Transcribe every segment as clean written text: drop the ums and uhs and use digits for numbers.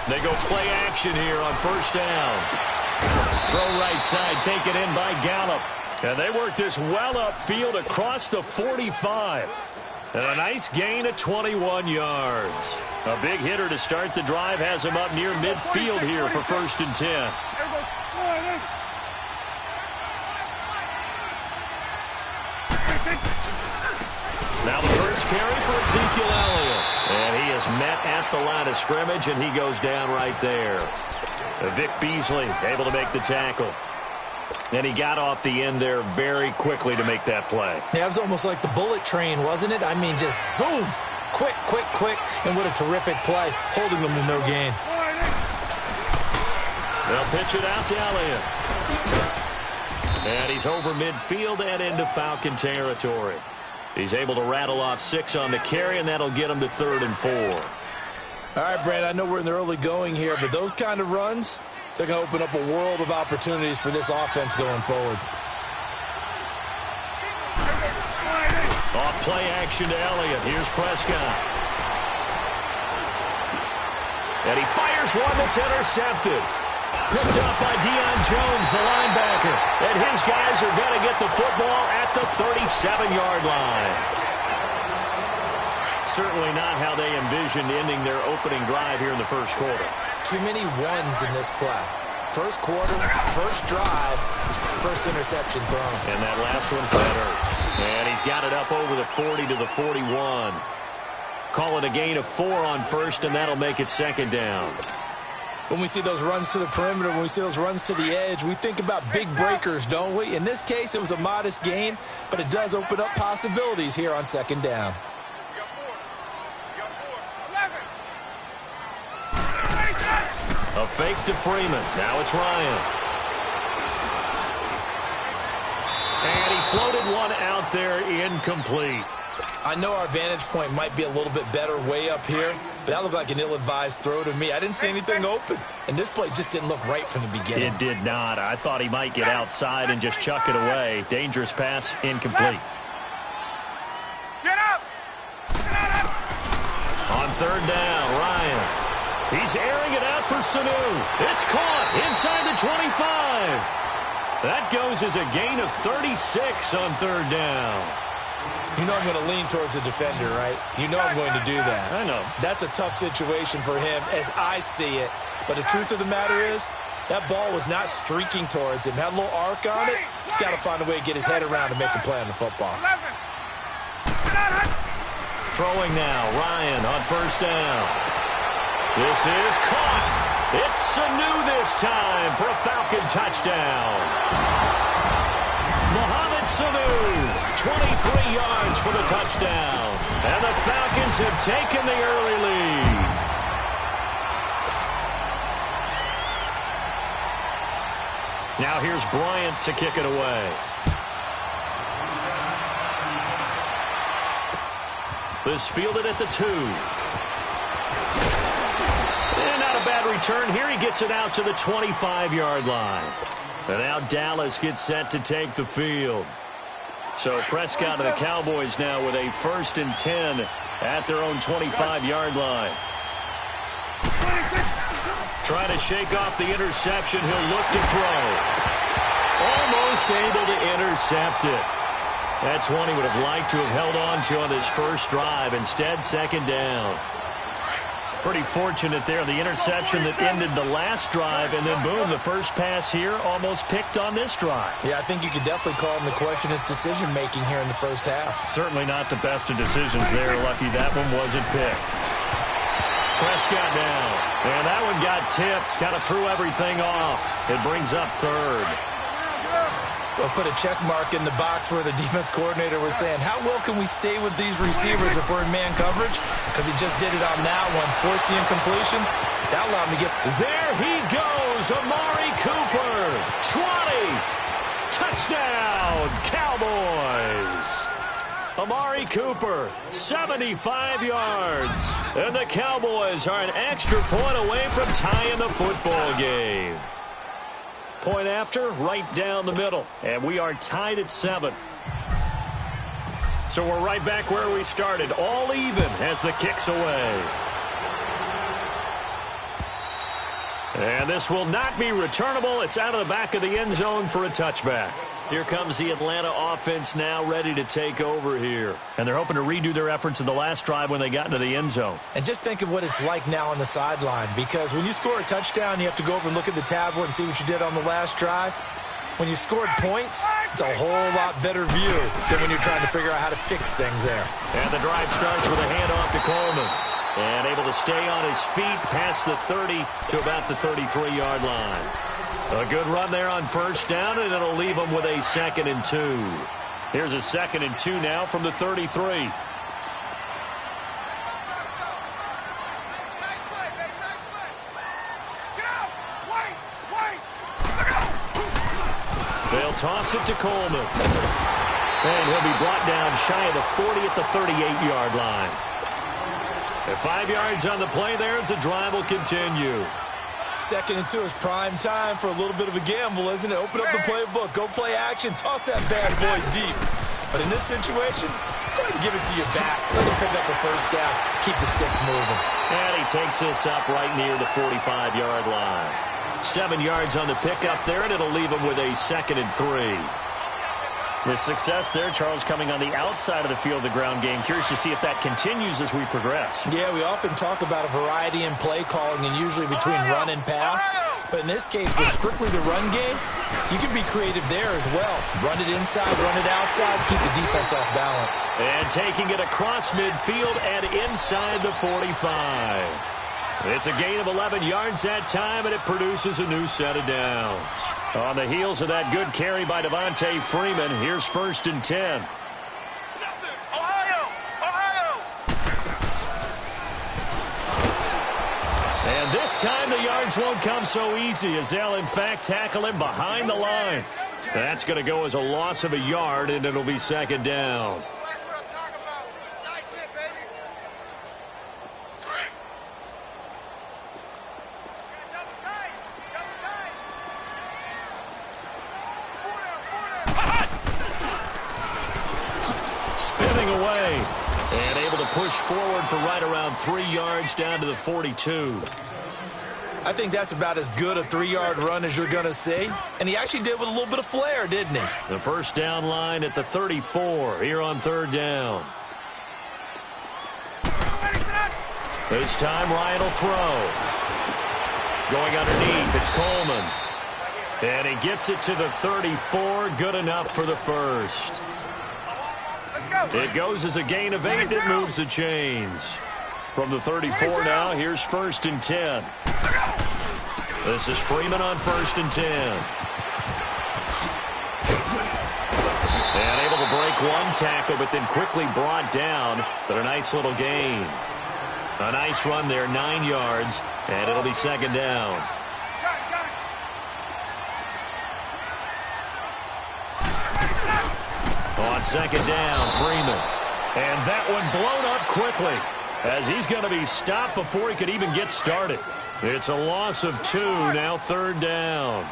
They go play action here on first down. Throw right side, taken in by Gallup. And they work this well upfield across the 45. And a nice gain of 21 yards. A big hitter to start the drive has him up near midfield here for 1st and 10. Now the first carry for Ezekiel Elliott. And he is met at the line of scrimmage, and he goes down right there. Vic Beasley able to make the tackle. And he got off the end there very quickly to make that play. Yeah, it was almost like the bullet train, wasn't it? I mean, just zoom. Quick, quick, quick. And what a terrific play, holding them to no gain. They'll pitch it out to Elliott. And he's over midfield and into Falcon territory. He's able to rattle off 6 on the carry, and that'll get him to 3rd and 4. All right, Brad, I know we're in the early going here, but those kind of runs, they're going to open up a world of opportunities for this offense going forward. Off play action to Elliott. Here's Prescott. And he fires one that's intercepted. Picked up by Deion Jones, the linebacker. And his guys are going to get the football at the 37-yard line. Certainly not how they envisioned ending their opening drive here in the first quarter. Too many ones in this play. First quarter, first drive, first interception thrown. And that last one, that hurts. And he's got it up over the 40 to the 41. Call it a gain of 4 on first, and that'll make it 2nd down. When we see those runs to the perimeter, when we see those runs to the edge, we think about big breakers, don't we? In this case, it was a modest gain, but it does open up possibilities here on 2nd down. A fake to Freeman. Now it's Ryan. And he floated one out there incomplete. I know our vantage point might be a little bit better way up here, but that looked like an ill-advised throw to me. I didn't see anything open, and this play just didn't look right from the beginning. It did not. I thought he might get outside and just chuck it away. Dangerous pass, incomplete. Get up! On 3rd down, Ryan. He's airing it out for Sanu. It's caught inside the 25. That goes as a gain of 36 on 3rd down. You know I'm going to lean towards the defender, right? You know I'm going to do that. I know. That's a tough situation for him as I see it. But the truth of the matter is, that ball was not streaking towards him. Had a little arc on it. He's got to find a way to get his head around and make a play on the football. Throwing now, Ryan on 1st down. This is caught. It's Sanu this time for a Falcon touchdown. Mohamed Sanu, 23 yards for the touchdown. And the Falcons have taken the early lead. Now here's Bryant to kick it away. This fielded at the 2. And not a bad return here. He gets it out to the 25-yard line. And now Dallas gets set to take the field. So Prescott and the Cowboys now with a 1st and 10 at their own 25-yard line. Trying to shake off the interception. He'll look to throw. Almost able to intercept it. That's one he would have liked to have held on to on this first drive. Instead, 2nd down. Pretty fortunate there. The interception that ended the last drive, and then boom, the first pass here almost picked on this drive. Yeah, I think you could definitely call him to question his decision-making here in the first half. Certainly not the best of decisions there. Lucky that one wasn't picked. Prescott down. And that one got tipped. Kind of threw everything off. It brings up 3rd. We'll put a check mark in the box where the defense coordinator was saying, how well can we stay with these receivers if we're in man coverage? Because he just did it on that one, forcing incompletion. That allowed him to get... There he goes, Amari Cooper. 20. Touchdown, Cowboys. Amari Cooper, 75 yards. And the Cowboys are an extra point away from tying the football game. Point after, right down the middle. And we are tied at 7. So we're right back where we started. All even as the kick's away. And this will not be returnable. It's out of the back of the end zone for a touchback. Here comes the Atlanta offense now ready to take over here. And they're hoping to redo their efforts in the last drive when they got into the end zone. And just think of what it's like now on the sideline, because when you score a touchdown, you have to go over and look at the tablet and see what you did on the last drive. When you scored points, it's a whole lot better view than when you're trying to figure out how to fix things there. And the drive starts with a handoff to Coleman. And able to stay on his feet past the 30 to about the 33-yard line. A good run there on first down, and it'll leave them with a 2nd and 2. Here's a 2nd and 2 now from the 33. They'll toss it to Coleman. And he'll be brought down shy of the 40 at the 38-yard line. At 5 yards on the play there as the drive will continue. 2nd and 2 is prime time for a little bit of a gamble, isn't it? Open up the playbook, go play action, toss that bad boy deep. But in this situation, go ahead and give it to your back. Let him pick up the first down, keep the sticks moving. And he takes this up right near the 45-yard line. 7 yards on the pickup there, and it'll leave him with a 2nd and 3. The success there, Charles, coming on the outside of the field of the ground game. Curious to see if that continues as we progress. Yeah, we often talk about a variety in play calling and usually between run and pass. But in this case, with strictly the run game, you can be creative there as well. Run it inside, run it outside, keep the defense off balance. And taking it across midfield and inside the 45. It's a gain of 11 yards that time, and it produces a new set of downs. On the heels of that good carry by Devontae Freeman, here's 1st and 10. And this time the yards won't come so easy as they'll, in fact, tackle him behind the line. That's going to go as a loss of a yard, and it'll be 2nd down. Away and able to push forward for right around 3 yards down to the 42. I think that's about as good a 3-yard run as you're going to see. And he actually did with a little bit of flair, didn't he? The first down line at the 34 here on 3rd down. This time Ryan will throw. Going underneath, it's Coleman. And he gets it to the 34, good enough for the first. It goes as a gain of 8. It moves the chains. From the 34 now, here's 1st and 10. This is Freeman on 1st and 10. And able to break one tackle, but then quickly brought down. But a nice little gain. A nice run there, 9 yards, and it'll be 2nd down. On 2nd down, Freeman. And that one blown up quickly as he's going to be stopped before he could even get started. It's a loss of 2, now 3rd down.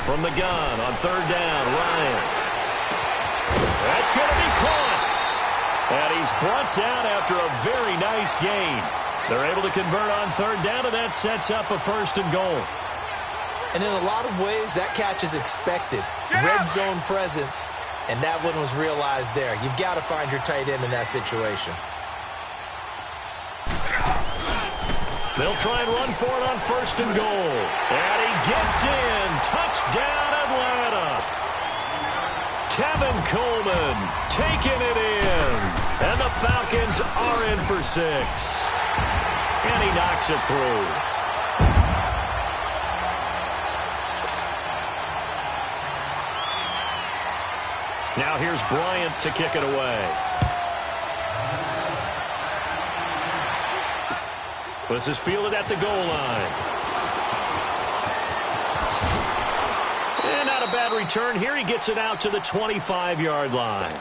From the gun on 3rd down, Ryan. That's going to be caught. And he's brought down after a very nice gain. They're able to convert on 3rd down, and that sets up a 1st and goal. And in a lot of ways, that catch is expected. Red zone presence, and that one was realized there. You've got to find your tight end in that situation. They'll try and run for it on 1st and goal. And he gets in. Touchdown, Atlanta. Tevin Coleman taking it in. And the Falcons are in for 6. And he knocks it through. Now here's Bryant to kick it away. This is fielded at the goal line. And not a bad return here. He gets it out to the 25-yard line.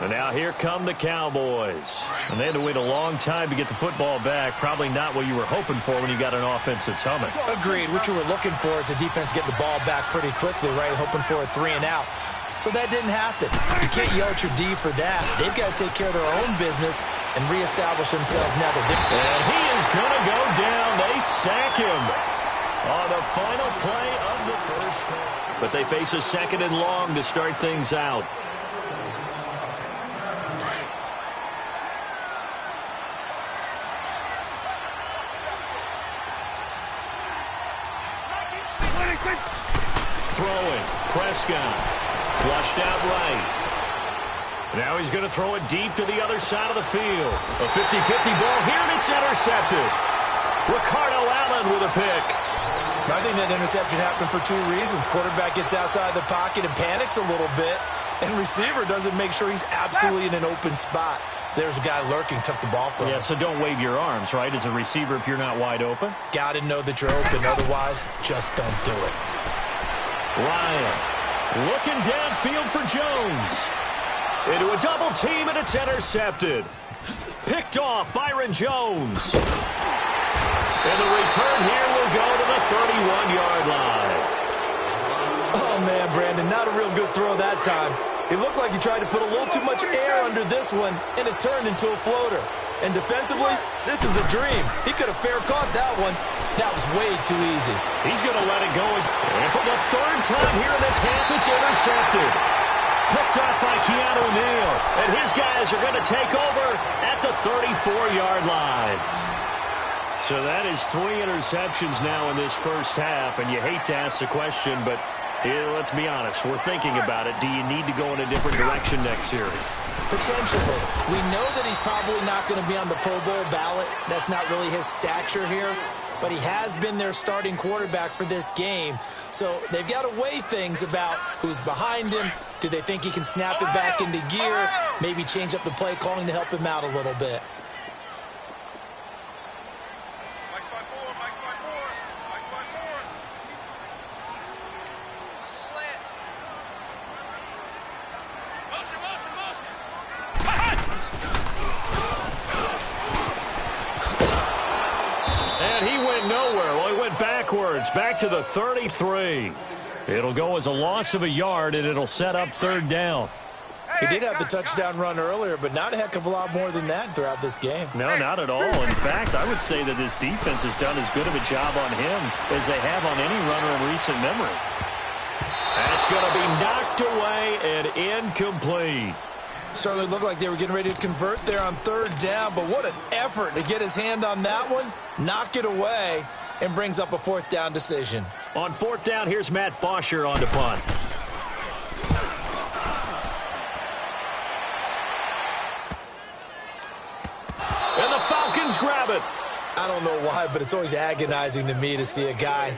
And now here come the Cowboys. And they had to wait a long time to get the football back. Probably not what you were hoping for when you got an offense that's humming. Agreed. What you were looking for is the defense get the ball back pretty quickly, right? Hoping for a 3 and out. so that didn't happen. You can't yell at your D for that. They've got to take care of their own business and reestablish themselves now that they're... And he is going to go down. They sack him on the final play of the first quarter. But they face a 2nd and long to start things out. Throwing. Prescott. Flushed out right. Now he's going to throw it deep to the other side of the field. A 50-50 ball here, and it's intercepted. Ricardo Allen with a pick. I think that interception happened for 2 reasons. Quarterback gets outside the pocket and panics a little bit, and receiver doesn't make sure he's absolutely in an open spot. So there's a guy lurking, took the ball from him. Yeah, so don't wave your arms, right, as a receiver if you're not wide open? Got to know that you're open. Otherwise, just don't do it. Ryan looking downfield for Jones. Into a double team, and it's intercepted. Picked off Byron Jones. And the return here will go to the 31-yard line. Oh, man, Brandon, not a real good throw that time. It looked like he tried to put a little too much air under this one, and it turned into a floater. And defensively, this is a dream. He could have fair caught that one. That was way too easy. He's going to let it go. And for the 3rd time here in this half, it's intercepted. Picked off by Keanu Neal. And his guys are going to take over at the 34-yard line. So that is 3 interceptions now in this first half. And you hate to ask the question, but let's be honest. We're thinking about it. Do you need to go in a different direction next series? Potentially. We know that he's probably not going to be on the Pro Bowl ballot. That's not really his stature here. But he has been their starting quarterback for this game. So they've got to weigh things about who's behind him. Do they think he can snap it back into gear? Maybe change up the play calling to help him out a little bit. Back to the 33. It'll go as a loss of a yard, and it'll set up 3rd down. He did have the touchdown run earlier, but not a heck of a lot more than that throughout this game. No, not at all. In fact, I would say that this defense has done as good of a job on him as they have on any runner in recent memory. That's going to be knocked away and incomplete. Certainly looked like they were getting ready to convert there on 3rd down, but what an effort to get his hand on that one, knock it away, and brings up a 4th down decision. On 4th down, here's Matt Bosher on the punt. And the Falcons grab it. I don't know why, but it's always agonizing to me to see a guy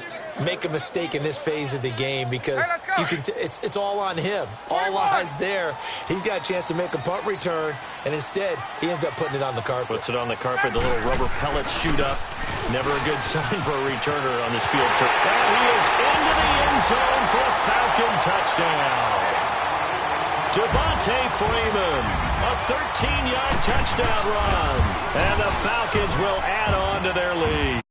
make a mistake in this phase of the game because you can it's all on him. All eyes there. He's got a chance to make a punt return, and instead he ends up putting it on the carpet. Puts it on the carpet. The little rubber pellets shoot up. Never a good sign for a returner on this field. And he is into the end zone for a Falcon touchdown. Devontae Freeman, a 13-yard touchdown run. And the Falcons will add on to their lead.